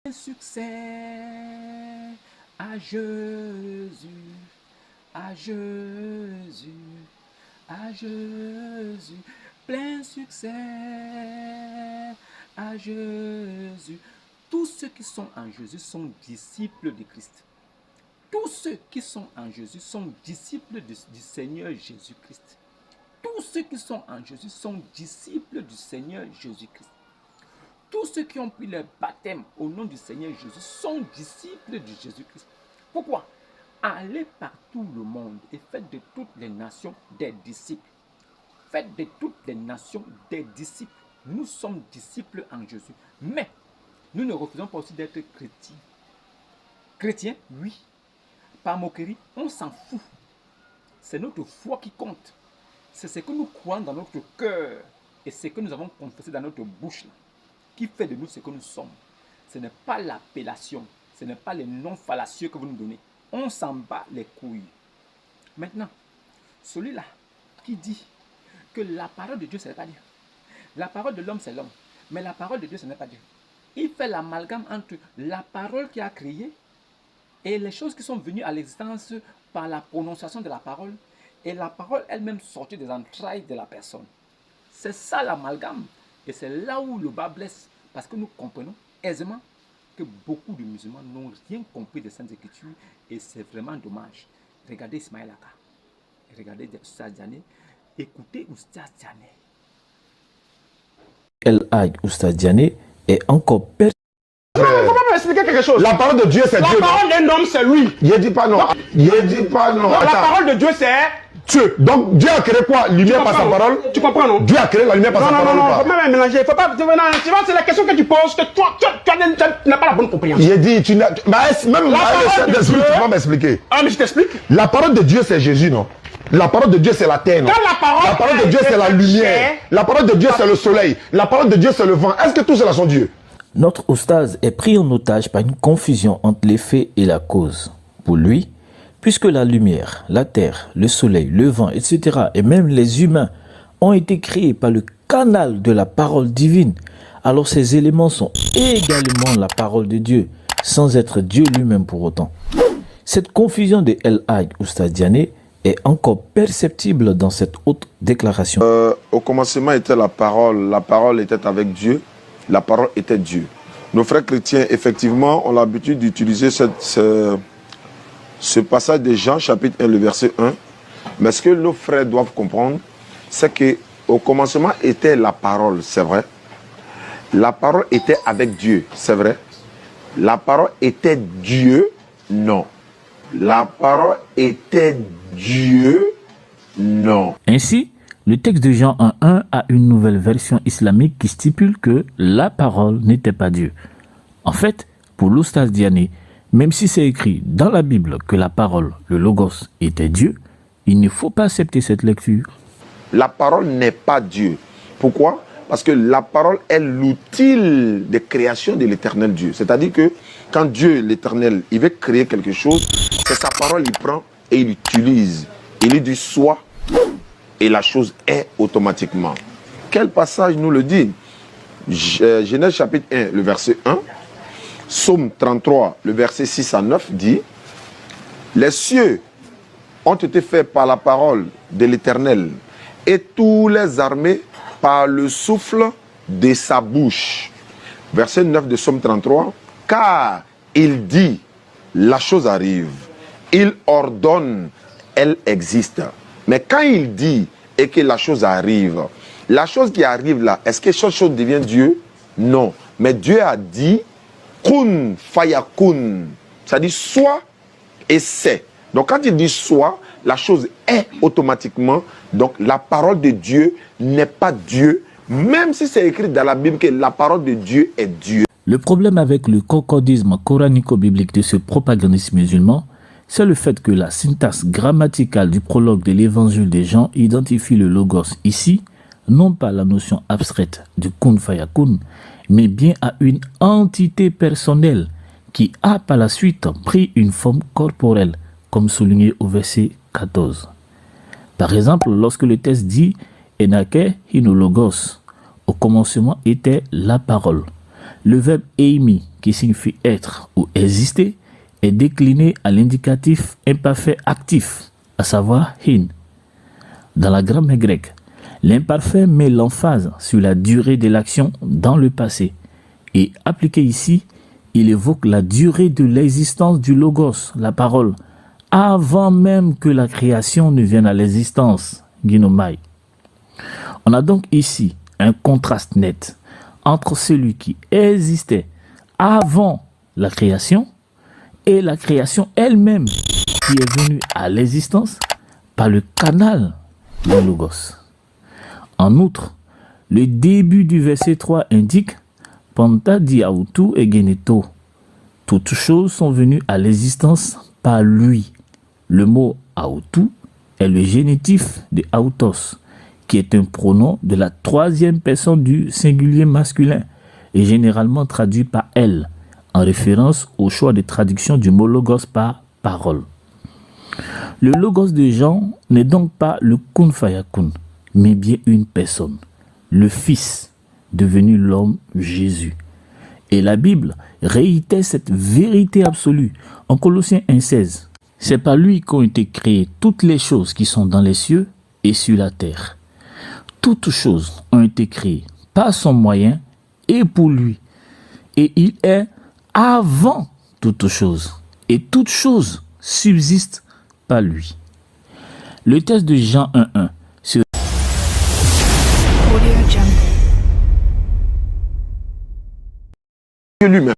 Succès à Jésus, à Jésus, à Jésus, plein succès à Jésus. Tous ceux qui sont en Jésus sont disciples de Christ. Tous ceux qui sont en Jésus sont disciples du Seigneur Jésus-Christ. Tous ceux qui sont en Jésus sont disciples du Seigneur Jésus-Christ. Tous ceux qui ont pris leur baptême au nom du Seigneur Jésus sont disciples de Jésus-Christ. Pourquoi? Allez par tout le monde et faites de toutes les nations des disciples. Faites de toutes les nations des disciples. Nous sommes disciples en Jésus. Mais nous ne refusons pas aussi d'être chrétiens. Chrétiens, oui. Par moquerie, on s'en fout. C'est notre foi qui compte. C'est ce que nous croyons dans notre cœur et ce que nous avons confessé dans notre bouche qui fait de nous ce que nous sommes. Ce n'est pas l'appellation, ce n'est pas les noms fallacieux que vous nous donnez. On s'en bat les couilles. Maintenant, celui-là qui dit que la parole de Dieu, ce n'est pas Dieu. La parole de l'homme, c'est l'homme. Mais la parole de Dieu, ce n'est pas Dieu. Il fait l'amalgame entre la parole qui a créé et les choses qui sont venues à l'existence par la prononciation de la parole et la parole elle-même sortie des entrailles de la personne. C'est ça l'amalgame. Et c'est là où le bas blesse. Parce que nous comprenons aisément que beaucoup de musulmans n'ont rien compris des Saintes Écritures. Et c'est vraiment dommage. Regardez Ismaël Aka. Regardez Oustaz Diané. Écoutez Oustaz Diané. El Hadj Oustaz Diané est encore perdu. Non, il faut pas m'expliquer quelque chose. La parole de Dieu, c'est Dieu. La parole d'un homme, c'est lui. Il dit pas non. Il dit pas non. La parole de Dieu, c'est Dieu. Donc Dieu a créé quoi? Lumière par sa parole. Tu comprends, non? Dieu a créé la lumière par sa parole. Non, faut pas mélanger. Faut pas. C'est la question que tu poses que toi, tu n'as pas la bonne compréhension. Il dit, tu n'as. Même le Saint-Esprit, tu vas m'expliquer. Ah, mais je t'explique. La parole de Dieu, c'est Jésus, non? La parole de Dieu, c'est la terre, non? La parole de Dieu, c'est la lumière. La parole de Dieu, c'est le soleil. La parole de Dieu, c'est le vent. Est-ce que tout cela sont Dieu? Notre oustaz est pris en otage par une confusion entre l'effet et la cause. Pour lui, puisque la lumière, la terre, le soleil, le vent, etc. et même les humains ont été créés par le canal de la parole divine, alors ces éléments sont également la parole de Dieu, sans être Dieu lui-même pour autant. Cette confusion de El Hadj Oustaz Diané est encore perceptible dans cette haute déclaration. Au commencement était la parole était avec Dieu, la parole était Dieu. Nos frères chrétiens, effectivement, ont l'habitude d'utiliser ce passage de Jean, chapitre 1, le verset 1. Mais ce que nos frères doivent comprendre, c'est qu'au commencement était la parole, c'est vrai. La parole était avec Dieu, c'est vrai. La parole était Dieu, non. La parole était Dieu, non. Ainsi, le texte de Jean 1.1 a une nouvelle version islamique qui stipule que la parole n'était pas Dieu. En fait, pour l'Oustaz Diané, même si c'est écrit dans la Bible que la parole, le logos, était Dieu, il ne faut pas accepter cette lecture. La parole n'est pas Dieu. Pourquoi? Parce que la parole est l'outil de création de l'éternel Dieu. C'est-à-dire que quand Dieu, l'éternel, il veut créer quelque chose, c'est sa parole, il prend et il utilise. Il lui dit soit, et la chose est automatiquement. Quel passage nous le dit? Genèse chapitre 1, le verset 1. Psaume 33, le verset 6 à 9 dit: les cieux ont été faits par la parole de l'Éternel, et tous les armées par le souffle de sa bouche. Verset 9 de Psaume 33. Car il dit, la chose arrive. Il ordonne, elle existe. Mais quand il dit et que la chose arrive, la chose qui arrive là, est-ce que cette chose devient Dieu? Non. Mais Dieu a dit, kun fayakun. Ça dit soit et c'est. Donc quand il dit soit, la chose est automatiquement. Donc la parole de Dieu n'est pas Dieu, même si c'est écrit dans la Bible que la parole de Dieu est Dieu. Le problème avec le concordisme coranico-biblique de ce propagandiste musulman, c'est le fait que la syntaxe grammaticale du prologue de l'évangile de Jean identifie le logos ici, non pas la notion abstraite du kun fayakun, mais bien à une entité personnelle qui a par la suite pris une forme corporelle, comme souligné au verset 14. Par exemple, lorsque le texte dit « Enake hinologos », au commencement était la parole. Le verbe eimi, qui signifie être ou exister, est décliné à l'indicatif imparfait actif, à savoir hin. Dans la grammaire grecque, l'imparfait met l'emphase sur la durée de l'action dans le passé. Et appliqué ici, il évoque la durée de l'existence du logos, la parole, avant même que la création ne vienne à l'existence, ginomai. On a donc ici un contraste net entre celui qui existait avant la création et la création elle-même qui est venue à l'existence par le canal du logos. En outre, le début du verset 3 indique Panta di autu et geneto. Toutes choses sont venues à l'existence par lui. Le mot autu est le génitif de autos, qui est un pronom de la troisième personne du singulier masculin et généralement traduit par elle, en référence au choix de traduction du mot logos par parole. Le logos de Jean n'est donc pas le kun fayakun, mais bien une personne, le Fils, devenu l'homme Jésus. Et la Bible réitère cette vérité absolue en Colossiens 1,16. C'est par lui qu'ont été créées toutes les choses qui sont dans les cieux et sur la terre. Toutes choses ont été créées par son moyen et pour lui. Et il est avant toutes choses. Et toutes choses subsistent par lui. Le texte de Jean 1,1 se lui-même.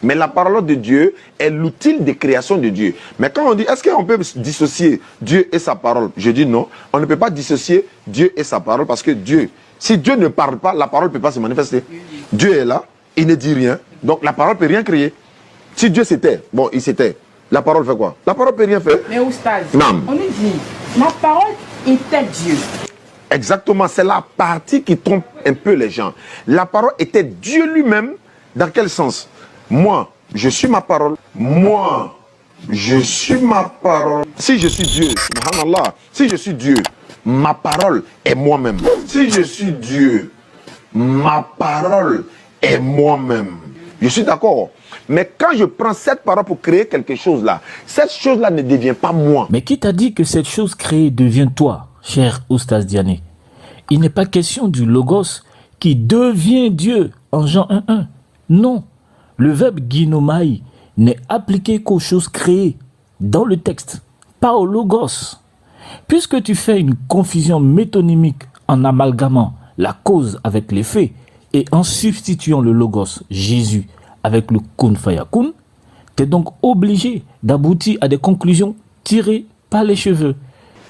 Mais la parole de Dieu est l'outil de création de Dieu. Mais quand on dit, est-ce qu'on peut dissocier Dieu et sa parole? Je dis non, on ne peut pas dissocier Dieu et sa parole parce que Dieu, si Dieu ne parle pas, la parole ne peut pas se manifester. Dieu est là, il ne dit rien, donc la parole ne peut rien créer. Si Dieu s'était, bon, il s'était, la parole fait quoi? La parole ne peut rien faire. Mais Oustaz, Non. on nous dit, ma parole était Dieu. Exactement, c'est la partie qui trompe un peu les gens. La parole était Dieu lui-même. Dans quel sens? Moi, je suis ma parole. Moi, je suis ma parole. Si je suis Dieu, subhanallah, si je suis Dieu, ma parole est moi-même. Si je suis Dieu, ma parole est moi-même. Je suis d'accord. Mais quand je prends cette parole pour créer quelque chose là, cette chose là ne devient pas moi. Mais qui t'a dit que cette chose créée devient toi, cher Oustaz Diané? Il n'est pas question du logos qui devient Dieu en Jean 1,1. Non, le verbe ginomai n'est appliqué qu'aux choses créées dans le texte, pas au logos. Puisque tu fais une confusion métonymique en amalgamant la cause avec l'effet et en substituant le logos Jésus avec le kun fayakun, tu es donc obligé d'aboutir à des conclusions tirées par les cheveux.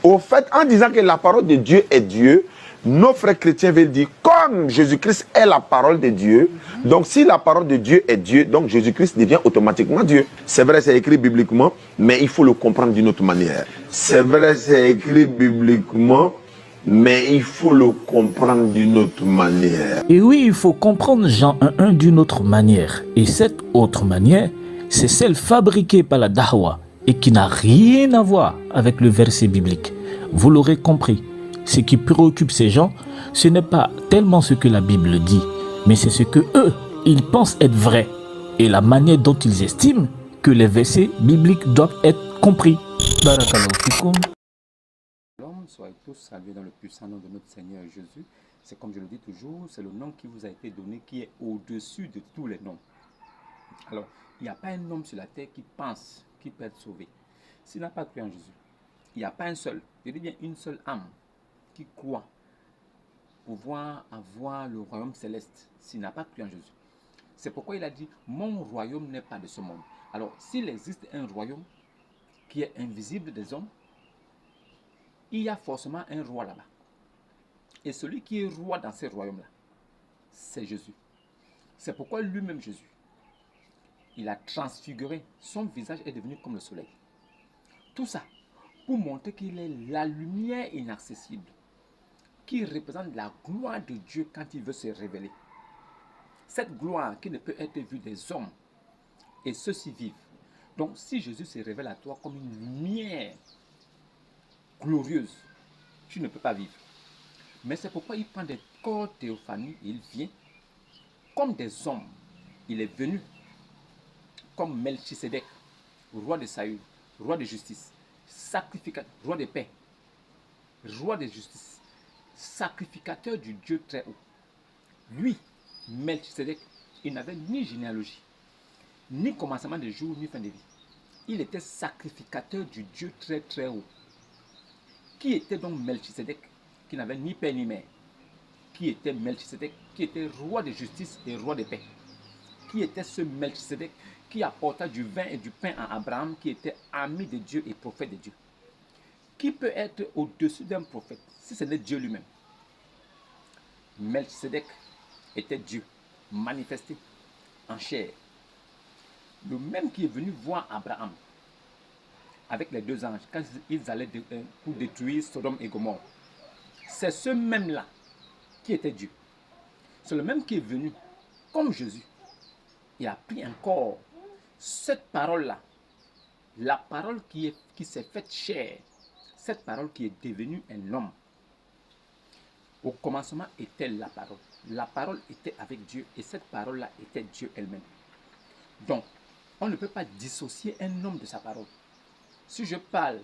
Au fait, en disant que la parole de Dieu est Dieu, nos frères chrétiens veulent dire, comme Jésus-Christ est la parole de Dieu, donc si la parole de Dieu est Dieu, donc Jésus-Christ devient automatiquement Dieu. C'est vrai, c'est écrit bibliquement, mais il faut le comprendre d'une autre manière. C'est vrai, c'est écrit bibliquement, mais il faut le comprendre d'une autre manière. Et oui, il faut comprendre Jean 1,1 d'une autre manière. Et cette autre manière, c'est celle fabriquée par la Dahwa et qui n'a rien à voir avec le verset biblique. Vous l'aurez compris. Ce qui préoccupe ces gens, ce n'est pas tellement ce que la Bible dit, mais c'est ce que eux, ils pensent être vrai et la manière dont ils estiment que les versets bibliques doivent être compris. Barakallahu fikoum. L'homme, soyez tous salués dans le puissant nom de notre Seigneur Jésus. C'est comme je le dis toujours, c'est le nom qui vous a été donné qui est au-dessus de tous les noms. Alors, il n'y a pas un homme sur la terre qui pense qu'il peut être sauvé s'il n'a pas cru en Jésus. Il n'y a pas un seul, je dis bien une seule âme qui croit pouvoir avoir le royaume céleste s'il n'a pas cru en Jésus. C'est pourquoi il a dit, mon royaume n'est pas de ce monde. Alors, s'il existe un royaume qui est invisible des hommes, il y a forcément un roi là-bas. Et celui qui est roi dans ces royaumes-là, c'est Jésus. C'est pourquoi lui-même Jésus, il a transfiguré, son visage est devenu comme le soleil. Tout ça pour montrer qu'il est la lumière inaccessible, qui représente la gloire de Dieu quand il veut se révéler. Cette gloire qui ne peut être vue des hommes, et ceux-ci vivent. Donc si Jésus se révèle à toi comme une lumière glorieuse, tu ne peux pas vivre. Mais c'est pourquoi il prend des corps théophanies et il vient comme des hommes. il est venu comme Melchisedec, roi de Saül, roi de justice, sacrificateur, roi de paix, roi de justice, sacrificateur du Dieu très haut. Lui, Melchisedec, il n'avait ni généalogie, ni commencement de jour, ni fin de vie. Il était sacrificateur du Dieu très très haut. Qui était donc Melchisedec, qui n'avait ni père ni mère? Qui était Melchisedec, qui était roi de justice et roi de paix? Qui était ce Melchisedec qui apporta du vin et du pain à Abraham, qui était ami de Dieu et prophète de Dieu? Qui peut être au-dessus d'un prophète si ce n'est Dieu lui-même? Melchisedec était Dieu, manifesté en chair. Le même qui est venu voir Abraham avec les deux anges quand ils allaient pour détruire Sodome et Gomorrhe. C'est ce même-là qui était Dieu. C'est le même qui est venu comme Jésus. Il a pris un corps. Cette parole-là, la parole qui s'est faite chair, cette parole qui est devenue un homme. Au commencement était la parole. La parole était avec Dieu et cette parole-là était Dieu elle-même. Donc, on ne peut pas dissocier un homme de sa parole. Si je parle,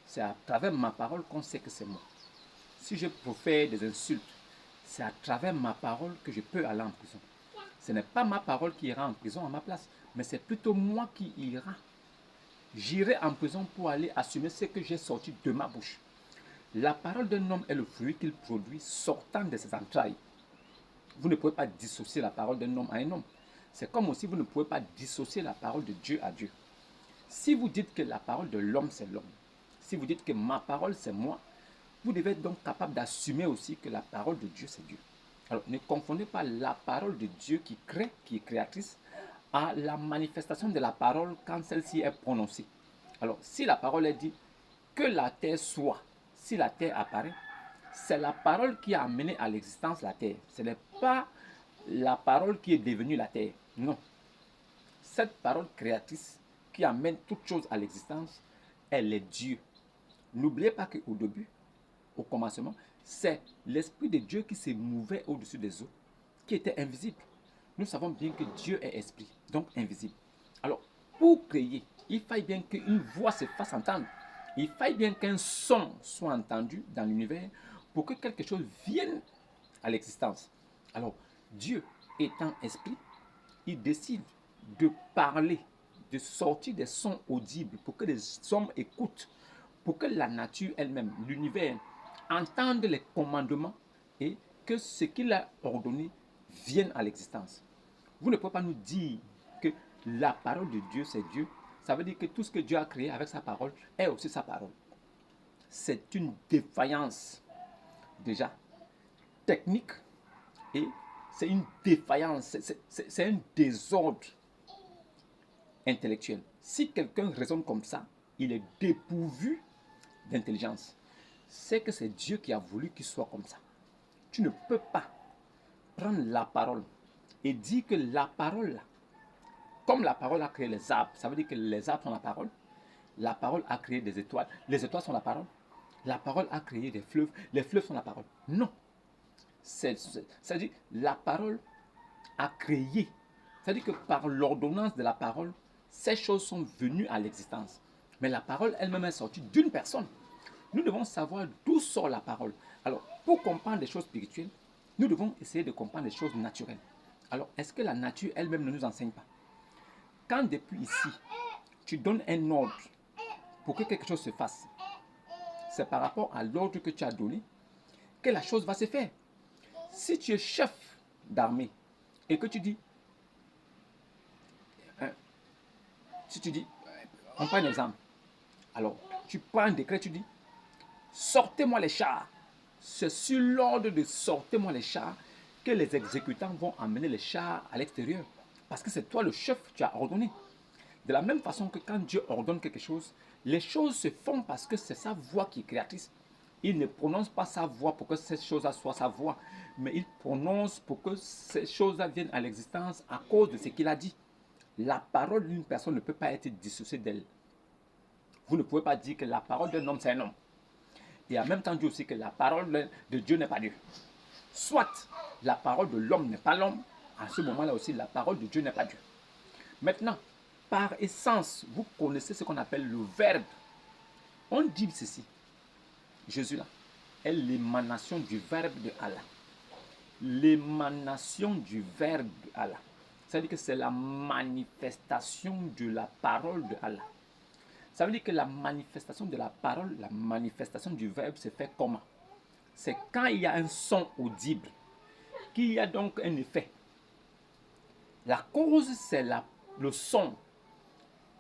c'est à travers ma parole qu'on sait que c'est moi. Si je profère des insultes, c'est à travers ma parole que je peux aller en prison. Ce n'est pas ma parole qui ira en prison à ma place, mais c'est plutôt moi qui ira. J'irai en prison pour aller assumer ce que j'ai sorti de ma bouche. La parole d'un homme est le fruit qu'il produit sortant de ses entrailles. Vous ne pouvez pas dissocier la parole d'un homme à un homme. C'est comme aussi vous ne pouvez pas dissocier la parole de Dieu à Dieu. Si vous dites que la parole de l'homme c'est l'homme, si vous dites que ma parole c'est moi, vous devez être donc capable d'assumer aussi que la parole de Dieu c'est Dieu. Alors ne confondez pas la parole de Dieu qui crée, qui est créatrice, à la manifestation de la parole quand celle-ci est prononcée. Alors si la parole est dit que la terre soit, si la terre apparaît, c'est la parole qui a amené à l'existence la terre. Ce n'est pas la parole qui est devenue la terre. Non. Cette parole créatrice qui amène toute chose à l'existence, elle est Dieu. N'oubliez pas qu'au début, au commencement, c'est l'Esprit de Dieu qui se mouvait au-dessus des eaux, qui était invisible. Nous savons bien que Dieu est esprit, donc invisible. Alors, pour créer, il faille bien qu'une voix se fasse entendre. Il faille bien qu'un son soit entendu dans l'univers pour que quelque chose vienne à l'existence. Alors, Dieu étant esprit, il décide de parler, de sortir des sons audibles pour que les hommes écoutent, pour que la nature elle-même, l'univers, entende les commandements et que ce qu'il a ordonné vienne à l'existence. Vous ne pouvez pas nous dire que la parole de Dieu, c'est Dieu. Ça veut dire que tout ce que Dieu a créé avec sa parole est aussi sa parole. C'est une défaillance, déjà, technique, et c'est une défaillance, c'est un désordre intellectuel. Si quelqu'un raisonne comme ça, il est dépourvu d'intelligence. C'est que c'est Dieu qui a voulu qu'il soit comme ça. Tu ne peux pas prendre la parole et dire que la parole, là, comme la parole a créé les arbres, ça veut dire que les arbres sont la parole a créé des étoiles, les étoiles sont la parole a créé des fleuves, les fleuves sont la parole. Non. C'est-à-dire la parole a créé. C'est-à-dire que par l'ordonnance de la parole, ces choses sont venues à l'existence. Mais la parole elle-même est sortie d'une personne. Nous devons savoir d'où sort la parole. Alors, pour comprendre les choses spirituelles, nous devons essayer de comprendre les choses naturelles. Alors, est-ce que la nature elle-même ne nous enseigne pas? Quand depuis ici, tu donnes un ordre pour que quelque chose se fasse, c'est par rapport à l'ordre que tu as donné que la chose va se faire. Si tu es chef d'armée et que tu dis, on prend un exemple. Alors, tu prends un décret, tu dis, sortez-moi les chars. C'est sur l'ordre de sortez-moi les chars que les exécutants vont emmener les chars à l'extérieur. Parce que c'est toi le chef, tu as ordonné. De la même façon que quand Dieu ordonne quelque chose, les choses se font parce que c'est sa voix qui est créatrice. Il ne prononce pas sa voix pour que cette chose-là soit sa voix, mais il prononce pour que ces choses-là viennent à l'existence à cause de ce qu'il a dit. La parole d'une personne ne peut pas être dissociée d'elle. Vous ne pouvez pas dire que la parole d'un homme, c'est un homme. Et en même temps dire aussi que la parole de Dieu n'est pas Dieu. Soit la parole de l'homme n'est pas l'homme, À ce moment-là aussi, la parole de Dieu n'est pas Dieu. Maintenant, par essence, vous connaissez ce qu'on appelle le Verbe. On dit ceci. Jésus là est l'émanation du Verbe de Allah. L'émanation du Verbe de Allah. C'est-à-dire que c'est la manifestation de la parole de Allah. Ça veut dire que la manifestation de la parole, la manifestation du Verbe se fait comment? C'est quand il y a un son audible, qu'il y a donc un effet. La cause, c'est le son.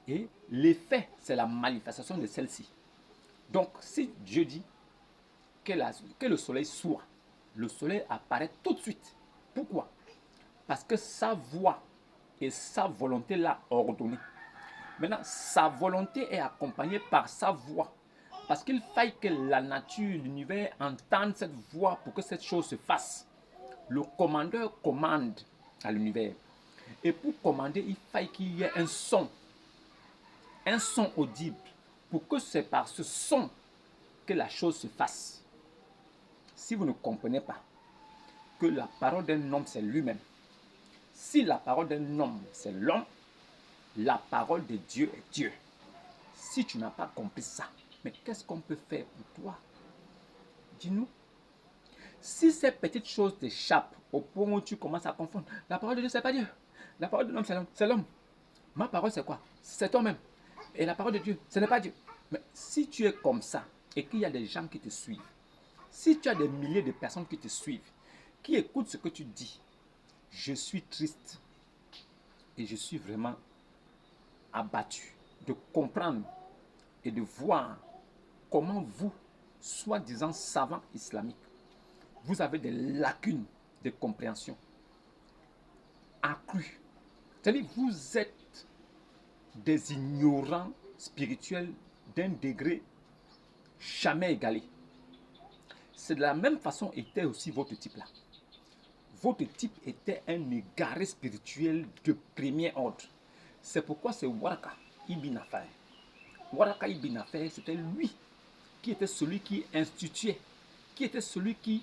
Et l'effet, c'est la manifestation de celle-ci. Donc, si Dieu dit que le soleil soit, le soleil apparaît tout de suite. Pourquoi? Parce que sa voix et sa volonté l'a ordonné. Maintenant, sa volonté est accompagnée par sa voix. Parce qu'il faille que la nature, l'univers entendent cette voix pour que cette chose se fasse. Le commandeur commande à l'univers. Et pour commander, il faille qu'il y ait un son audible, pour que c'est par ce son que la chose se fasse. Si vous ne comprenez pas que la parole d'un homme, c'est lui-même, si la parole d'un homme, c'est l'homme, la parole de Dieu est Dieu. Si tu n'as pas compris ça, mais qu'est-ce qu'on peut faire pour toi? Dis-nous. Si ces petites choses t'échappent au point où tu commences à confondre, la parole de Dieu, c'est pas Dieu. La parole de l'homme, c'est l'homme. Ma parole, c'est quoi? C'est toi-même. Et la parole de Dieu, ce n'est pas Dieu. Mais si tu es comme ça et qu'il y a des gens qui te suivent, si tu as des milliers de personnes qui te suivent, qui écoutent ce que tu dis, je suis triste et je suis vraiment abattu de comprendre et de voir comment vous, soi-disant savants islamiques, vous avez des lacunes de compréhension accrues. C'est-à-dire que vous êtes des ignorants spirituels d'un degré jamais égalé. C'est de la même façon était aussi votre type là. Votre type était un égaré spirituel de premier ordre. C'est pourquoi c'est Waraka ibn Affan. Waraka ibn Affan, c'était lui qui était celui qui instituait, qui était celui qui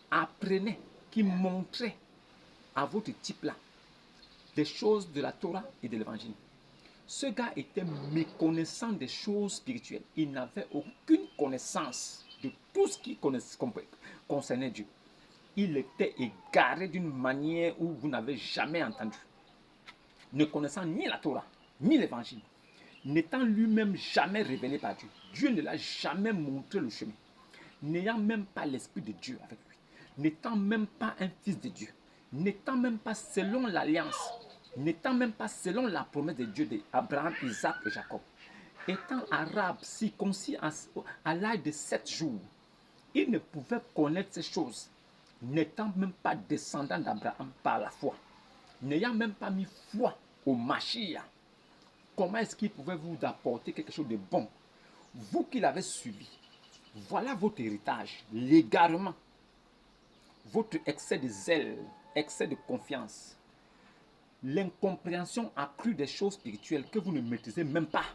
apprenait, qui montrait à votre type là des choses de la Torah et de l'évangile. Ce gars était méconnaissant des choses spirituelles. Il n'avait aucune connaissance de tout ce qui concernait Dieu. Il était égaré d'une manière où vous n'avez jamais entendu. Ne connaissant ni la Torah, ni l'évangile. N'étant lui-même jamais révélé par Dieu. Dieu ne l'a jamais montré le chemin. N'ayant même pas l'Esprit de Dieu avec lui. N'étant même pas un fils de Dieu. N'étant même pas selon l'alliance. N'étant même pas selon la promesse de Dieu d'Abraham, Isaac et Jacob. Étant arabe, circoncis à l'âge de 7 jours, il ne pouvait connaître ces choses, n'étant même pas descendant d'Abraham par la foi, n'ayant même pas mis foi au Mashiach. Comment est-ce qu'il pouvait vous apporter quelque chose de bon? Vous qui l'avez suivi, voilà votre héritage, légalement. Votre excès de zèle, excès de confiance, l'incompréhension accrue des choses spirituelles que vous ne maîtrisez même pas,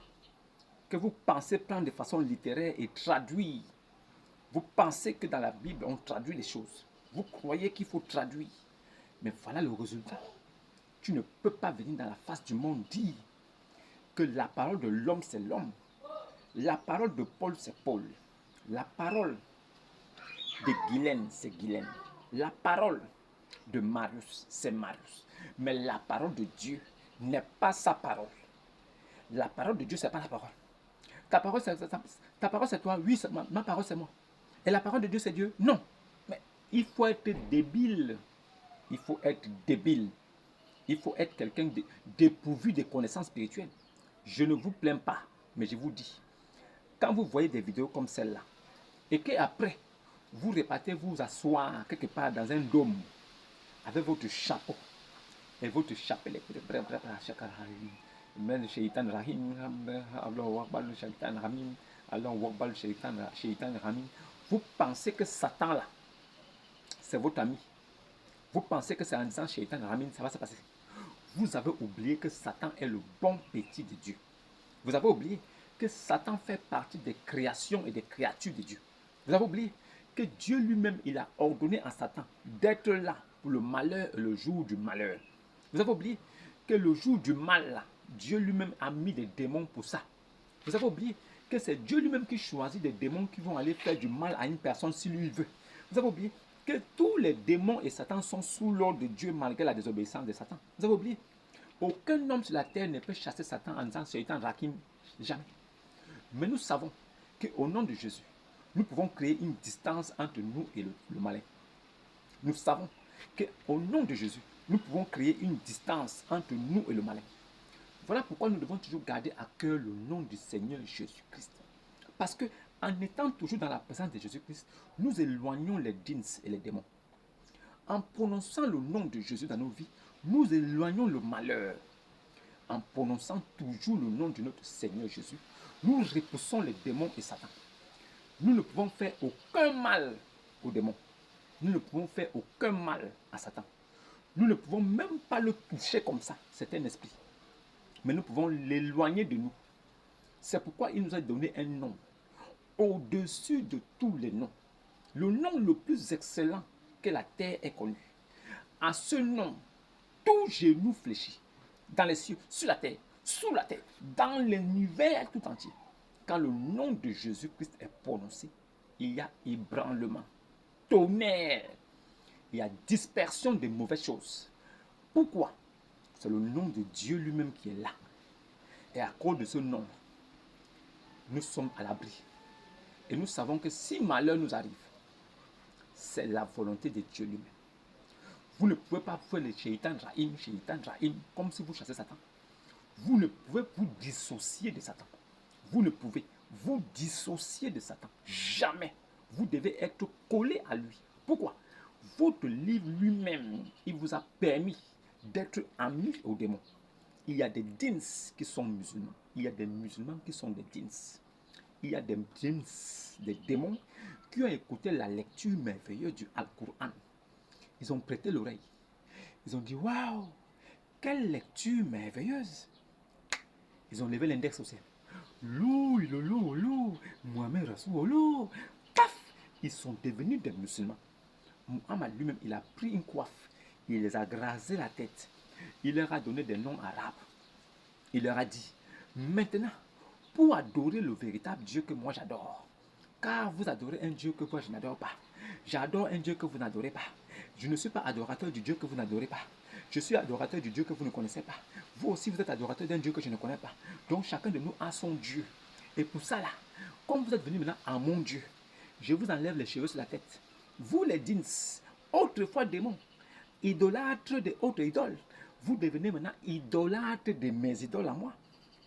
que vous pensez prendre de façon littéraire et traduire. Vous pensez que dans la Bible, on traduit les choses. Vous croyez qu'il faut traduire. Mais voilà le résultat. Tu ne peux pas venir dans la face du monde dire que la parole de l'homme, c'est l'homme. La parole de Paul, c'est Paul. La parole de Guylaine, c'est Guylaine. La parole de Marius, c'est Marius. Mais la parole de Dieu n'est pas sa parole. La parole de Dieu, ce n'est pas la parole. Ta parole, c'est toi. Oui, ma parole, c'est moi. Et la parole de Dieu, c'est Dieu. Non. Mais il faut être débile. Il faut être débile. Il faut être quelqu'un dépourvu de connaissances spirituelles. Je ne vous plains pas, mais je vous dis, quand vous voyez des vidéos comme celle-là, et qu'après, vous repartez vous asseoir quelque part dans un dôme, avec votre chapeau, et votre chapelet, vous pensez que Satan là, c'est votre ami. Vous pensez que c'est en disant Shaitan Ramin, ça va se passer. Vous avez oublié que Satan est le bon petit de Dieu. Vous avez oublié que Satan fait partie des créations et des créatures de Dieu. Vous avez oublié que Dieu lui-même, il a ordonné à Satan d'être là pour le malheur et le jour du malheur. Vous avez oublié que le jour du mal, là, Dieu lui-même a mis des démons pour ça. Vous avez oublié que c'est Dieu lui-même qui choisit des démons qui vont aller faire du mal à une personne si lui veut. Vous avez oublié que tous les démons et Satan sont sous l'ordre de Dieu malgré la désobéissance de Satan. Vous avez oublié? Aucun homme sur la terre ne peut chasser Satan en disant Satan Rakim. Jamais. Mais nous savons qu'au nom de Jésus, nous pouvons créer une distance entre nous et le malin. Nous savons qu'au nom de Jésus, nous pouvons créer une distance entre nous et le malin. Voilà pourquoi nous devons toujours garder à cœur le nom du Seigneur Jésus-Christ. Parce que en étant toujours dans la présence de Jésus-Christ, nous éloignons les djinns et les démons. En prononçant le nom de Jésus dans nos vies, nous éloignons le malheur. En prononçant toujours le nom de notre Seigneur Jésus, nous repoussons les démons et Satan. Nous ne pouvons faire aucun mal aux démons. Nous ne pouvons faire aucun mal à Satan. Nous ne pouvons même pas le toucher comme ça. C'est un esprit. Mais nous pouvons l'éloigner de nous. C'est pourquoi il nous a donné un nom au-dessus de tous les noms. Le nom le plus excellent que la terre ait connu. À ce nom, tout genou fléchit. Dans les cieux, sur la terre, sous la terre, dans l'univers tout entier. Quand le nom de Jésus-Christ est prononcé, il y a ébranlement, tonnerre, il y a dispersion des mauvaises choses. Pourquoi? C'est le nom de Dieu lui-même qui est là. Et à cause de ce nom, nous sommes à l'abri. Et nous savons que si malheur nous arrive, c'est la volonté de Dieu lui-même. Vous ne pouvez pas faire le Shaitan Rahim, comme si vous chassez Satan. Vous ne pouvez vous dissocier de Satan. Vous ne pouvez vous dissocier de Satan. Jamais. Vous devez être collé à lui. Pourquoi? Votre livre lui-même, il vous a permis d'être ami aux démons. Il y a des djinns qui sont musulmans. Il y a des musulmans qui sont des djinns. Il y a des djinns, des démons, qui ont écouté la lecture merveilleuse du Al-Qur'an. Ils ont prêté l'oreille. Ils ont dit, waouh, quelle lecture merveilleuse. Ils ont levé l'index au ciel. Lou, Mohamed Rasoul, paf, ils sont devenus des musulmans. Muhammad lui-même, il a pris une coiffe, il les a grasé la tête, il leur a donné des noms arabes. Il leur a dit, maintenant, pour adorer le véritable Dieu que moi j'adore, car vous adorez un Dieu que moi je n'adore pas, j'adore un Dieu que vous n'adorez pas, je ne suis pas adorateur du Dieu que vous n'adorez pas, je suis adorateur du Dieu que vous ne connaissez pas, vous aussi vous êtes adorateur d'un Dieu que je ne connais pas, donc chacun de nous a son Dieu. Et pour ça là, comme vous êtes venus maintenant à mon Dieu, je vous enlève les cheveux sur la tête. Vous les djinns, autrefois démons, idolâtres des autres idoles, vous devenez maintenant idolâtres de mes idoles à moi.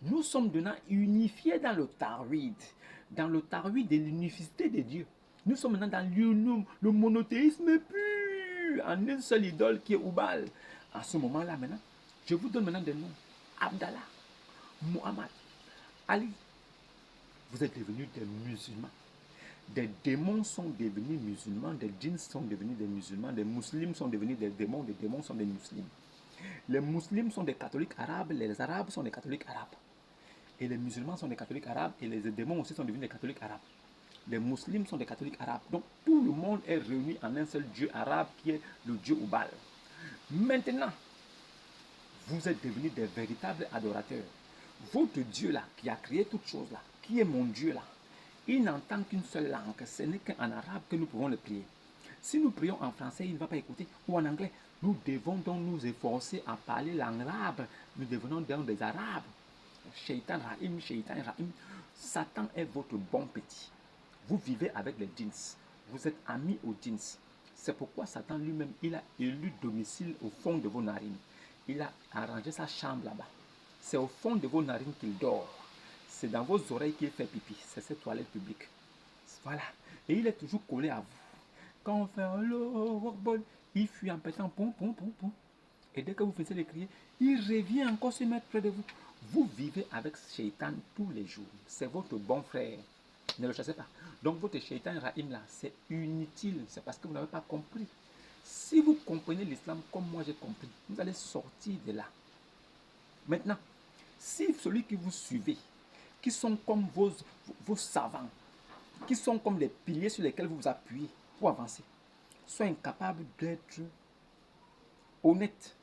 Nous sommes maintenant unifiés dans le Tawhid de l'unicité de Dieu. Nous sommes maintenant dans le monothéisme pur, en une seule idole qui est Oubal. À ce moment-là maintenant, je vous donne maintenant des noms. Abdallah, Muhammad, Ali. Vous êtes devenus des musulmans. Des démons sont devenus musulmans, des djinns sont devenus des musulmans, des musulmans sont devenus des démons sont des musulmans. Les musulmans sont des catholiques arabes, les arabes sont des catholiques arabes. Et les musulmans sont des catholiques arabes et les démons aussi sont devenus des catholiques arabes. Les musulmans sont des catholiques arabes. Donc tout le monde est réuni en un seul Dieu arabe qui est le Dieu Oubal. Maintenant, vous êtes devenus des véritables adorateurs. Votre Dieu là, qui a créé toutes choses là, qui est mon Dieu là, il n'entend qu'une seule langue. Ce n'est qu'en arabe que nous pouvons le prier. Si nous prions en français, il ne va pas écouter. Ou en anglais, nous devons donc nous efforcer à parler l'arabe. Nous devenons donc des arabes. Shaitan Rahim. Satan est votre bon petit. Vous vivez avec les djinns. Vous êtes amis aux djinns. C'est pourquoi Satan lui-même, il a élu domicile au fond de vos narines. Il a arrangé sa chambre là-bas. C'est au fond de vos narines qu'il dort. C'est dans vos oreilles qu'il fait pipi. C'est cette toilette publique. Voilà. Et il est toujours collé à vous. Quand on fait un workball, il fuit en pétant pom. Et dès que vous faites les crier, il revient encore se mettre près de vous. Vous vivez avec Shaitan tous les jours. C'est votre bon frère. Ne le chassez pas. Donc votre Shaitan Rahim là, c'est inutile. C'est parce que vous n'avez pas compris. Si vous comprenez l'islam comme moi j'ai compris, vous allez sortir de là. Maintenant, si celui que vous suivez, qui sont comme vos savants, qui sont comme les piliers sur lesquels vous vous appuyez pour avancer, sont incapables d'être honnête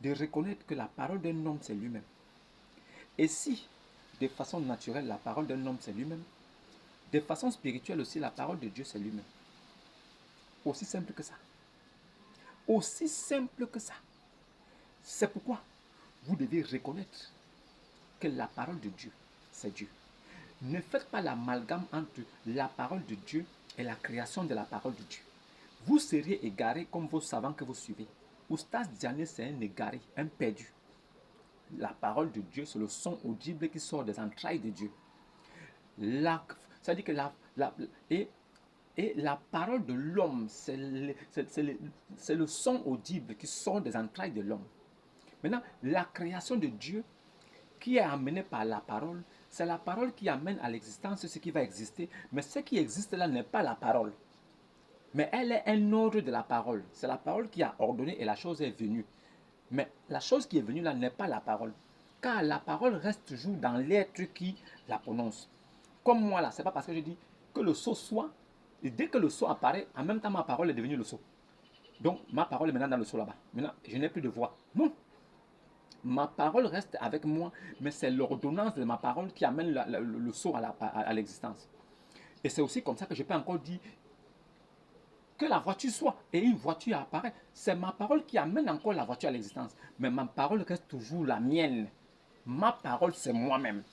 de reconnaître que la parole d'un homme, c'est lui-même. Et si, de façon naturelle, la parole d'un homme, c'est lui-même, de façon spirituelle aussi, la parole de Dieu, c'est lui-même. Aussi simple que ça. Aussi simple que ça. C'est pourquoi vous devez reconnaître que la parole de Dieu, c'est Dieu. Ne faites pas l'amalgame entre la parole de Dieu et la création de la parole de Dieu. Vous seriez égaré comme vos savants que vous suivez. Oustaz Diané, c'est un égaré, un perdu. La parole de Dieu, c'est le son audible qui sort des entrailles de Dieu. C'est-à-dire que la parole de l'homme, c'est le son audible qui sort des entrailles de l'homme. Maintenant, la création de Dieu qui est amenée par la parole, c'est la parole qui amène à l'existence ce qui va exister. Mais ce qui existe là n'est pas la parole. Mais elle est un ordre de la parole. C'est la parole qui a ordonné et la chose est venue. Mais la chose qui est venue là n'est pas la parole. Car la parole reste toujours dans l'être qui la prononce. Comme moi là, c'est pas parce que je dis que le sceau soit. Et dès que le sceau apparaît, en même temps ma parole est devenue le sceau. Donc ma parole est maintenant dans le sceau là-bas. Maintenant, je n'ai plus de voix. Non. Ma parole reste avec moi, mais c'est l'ordonnance de ma parole qui amène le sceau à l'existence. Et c'est aussi comme ça que je peux encore dire que la voiture soit et une voiture apparaît. C'est ma parole qui amène encore la voiture à l'existence. Mais ma parole reste toujours la mienne. Ma parole, c'est moi-même.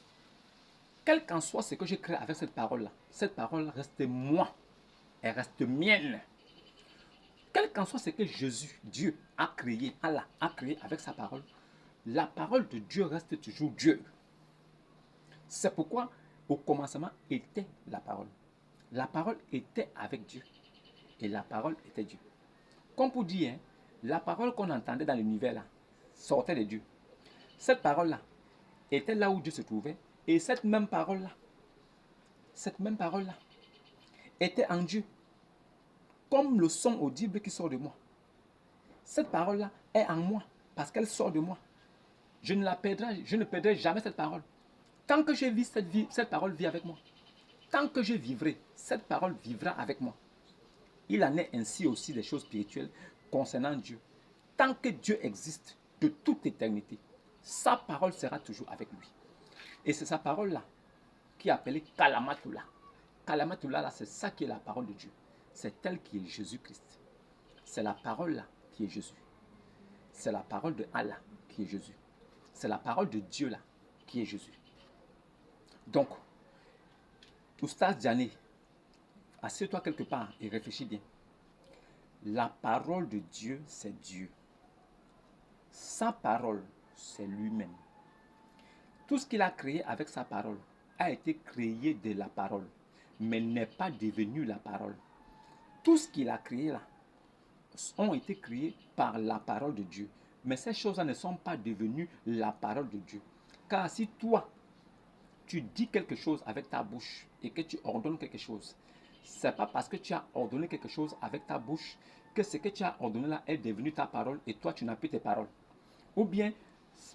Quel qu'en soit ce que je crée avec cette parole reste moi. Elle reste mienne. Quel qu'en soit ce que Jésus, Dieu, a créé, Allah a créé avec sa parole, la parole de Dieu reste toujours Dieu. C'est pourquoi au commencement était la parole. La parole était avec Dieu. Et la parole était Dieu. Comme pour dire, hein, la parole qu'on entendait dans l'univers là, sortait de Dieu. Cette parole-là était là où Dieu se trouvait. Et cette même parole-là était en Dieu. Comme le son audible qui sort de moi. Cette parole-là est en moi parce qu'elle sort de moi. Je ne perdrai jamais cette parole. Tant que je vis cette vie, cette parole vit avec moi. Tant que je vivrai, cette parole vivra avec moi. Il en est ainsi aussi des choses spirituelles concernant Dieu. Tant que Dieu existe de toute éternité, sa parole sera toujours avec lui. Et c'est sa parole-là qui est appelée Kalamatullah. Kalamatullah, là, c'est ça qui est la parole de Dieu. C'est elle qui est Jésus-Christ. C'est la parole-là qui est Jésus. C'est la parole de Allah qui est Jésus. C'est la parole de Dieu là qui est Jésus. Donc, Oustaz Diané, assieds-toi quelque part et réfléchis bien. La parole de Dieu, c'est Dieu. Sa parole, c'est lui-même. Tout ce qu'il a créé avec sa parole a été créé de la parole, mais n'est pas devenu la parole. Tout ce qu'il a créé là ont été créés par la parole de Dieu. Mais ces choses-là ne sont pas devenues la parole de Dieu. Car si toi, tu dis quelque chose avec ta bouche et que tu ordonnes quelque chose, ce n'est pas parce que tu as ordonné quelque chose avec ta bouche que ce que tu as ordonné là est devenu ta parole et toi, tu n'as plus tes paroles. Ou bien,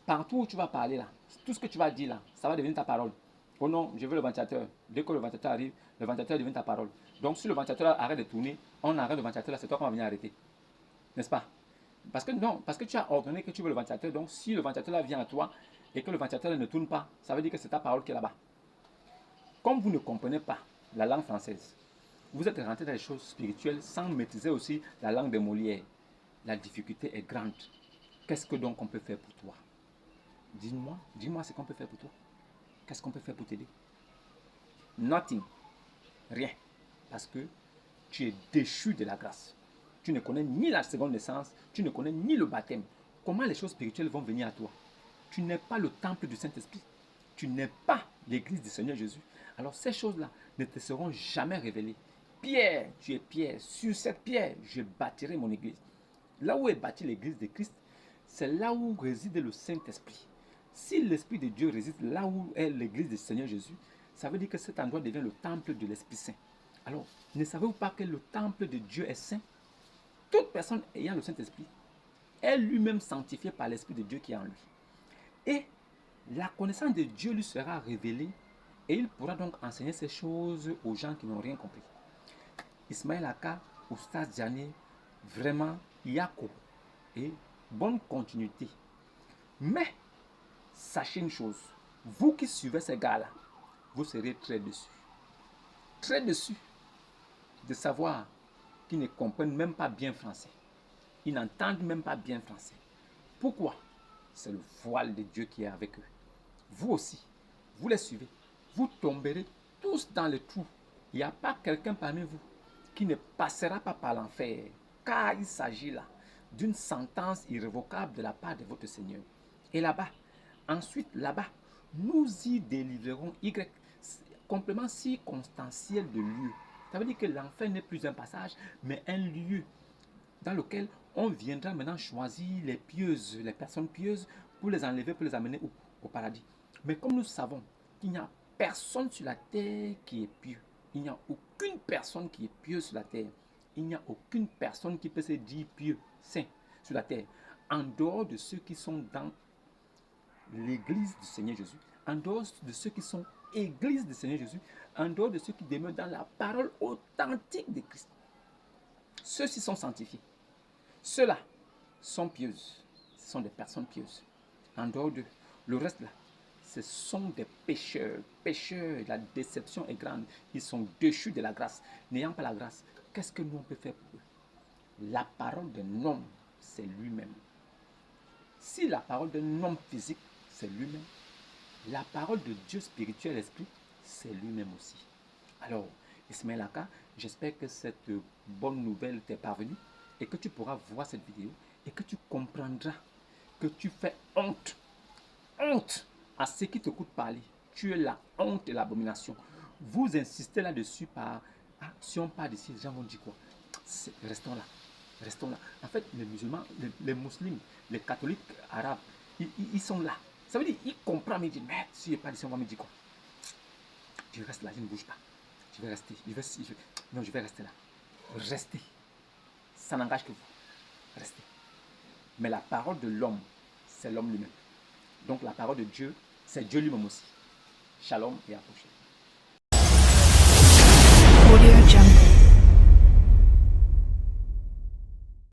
partout où tu vas parler là, tout ce que tu vas dire là, ça va devenir ta parole. Oh non, je veux le ventilateur. Dès que le ventilateur arrive, le ventilateur devient ta parole. Donc si le ventilateur arrête de tourner, on arrête le ventilateur là, c'est toi qu'on va venir arrêter. N'est-ce pas? Parce que tu as ordonné que tu veux le ventilateur. Donc si le ventilateur là vient à toi et que le ventilateur ne tourne pas, ça veut dire que c'est ta parole qui est là-bas. Comme vous ne comprenez pas la langue française, vous êtes rentré dans les choses spirituelles sans maîtriser aussi la langue de Molière. La difficulté est grande. Qu'est-ce que donc on peut faire pour toi? Dis-moi ce qu'on peut faire pour toi. Qu'est-ce qu'on peut faire pour t'aider? Nothing. Rien. Parce que tu es déchu de la grâce. Tu ne connais ni la seconde naissance, tu ne connais ni le baptême. Comment les choses spirituelles vont venir à toi? Tu n'es pas le temple du Saint-Esprit. Tu n'es pas l'église du Seigneur Jésus. Alors ces choses-là ne te seront jamais révélées. Pierre, tu es Pierre. Sur cette pierre, je bâtirai mon église. Là où est bâtie l'église de Christ, c'est là où réside le Saint-Esprit. Si l'Esprit de Dieu réside là où est l'église du Seigneur Jésus, ça veut dire que cet endroit devient le temple de l'Esprit Saint. Alors, ne savez-vous pas que le temple de Dieu est saint? Toute personne ayant le Saint-Esprit est lui-même sanctifié par l'Esprit de Dieu qui est en lui. Et la connaissance de Dieu lui sera révélée et il pourra donc enseigner ces choses aux gens qui n'ont rien compris. Ismaël Aka, Oustaz Diané, vraiment, Yako, et bonne continuité. Mais, sachez une chose, vous qui suivez ces gars-là, vous serez très déçus. Très déçus de savoir qu'ils ne comprennent même pas bien français. Ils n'entendent même pas bien français. Pourquoi? C'est le voile de Dieu qui est avec eux. Vous aussi, vous les suivez. Vous tomberez tous dans le trou. Il n'y a pas quelqu'un parmi vous qui ne passera pas par l'enfer. Car il s'agit là d'une sentence irrévocable de la part de votre Seigneur. Et là-bas, ensuite là-bas, nous y délivrerons Y, complément circonstanciel de lieu. Ça veut dire que l'enfer n'est plus un passage, mais un lieu dans lequel on viendra maintenant choisir les pieuses, les personnes pieuses, pour les enlever, pour les amener au paradis. Mais comme nous savons qu'il n'y a personne sur la terre qui est pieux, il n'y a aucune personne qui est pieuse sur la terre, il n'y a aucune personne qui peut se dire pieux, saint sur la terre, en dehors de ceux qui sont dans l'église du Seigneur Jésus, en dehors de ceux qui sont église du Seigneur Jésus, en dehors de ceux qui demeurent dans la parole authentique de Christ. Ceux-ci sont sanctifiés. Ceux-là sont pieuses. Ce sont des personnes pieuses. En dehors d'eux, le reste là, ce sont des pécheurs. Pécheurs, la déception est grande. Ils sont déchus de la grâce. N'ayant pas la grâce, qu'est-ce que nous on peut faire pour eux? La parole d'un homme, c'est lui-même. Si la parole d'un homme physique, c'est lui-même, la parole de Dieu spirituel, esprit, c'est lui-même aussi. Alors, Ismaël Aka, j'espère que cette bonne nouvelle t'est parvenue et que tu pourras voir cette vidéo et que tu comprendras que tu fais honte. Honte à ceux qui t'écoutent parler. Tu es la honte et l'abomination. Vous insistez là-dessus par ah, si on parle d'ici, les gens vont dire quoi? Restons là. Restons là. En fait, les musulmans, les musulmans, les catholiques arabes, ils sont là. Ça veut dire, ils comprennent, mais ils disent, mais si je parle d'ici, on va me dire quoi? Je reste là, je ne bouge pas. Je vais rester. Non, je vais rester là. Restez. Ça n'engage que vous. Restez. Mais la parole de l'homme, c'est l'homme lui-même. Donc la parole de Dieu, c'est Dieu lui-même aussi. Shalom et à la prochaine.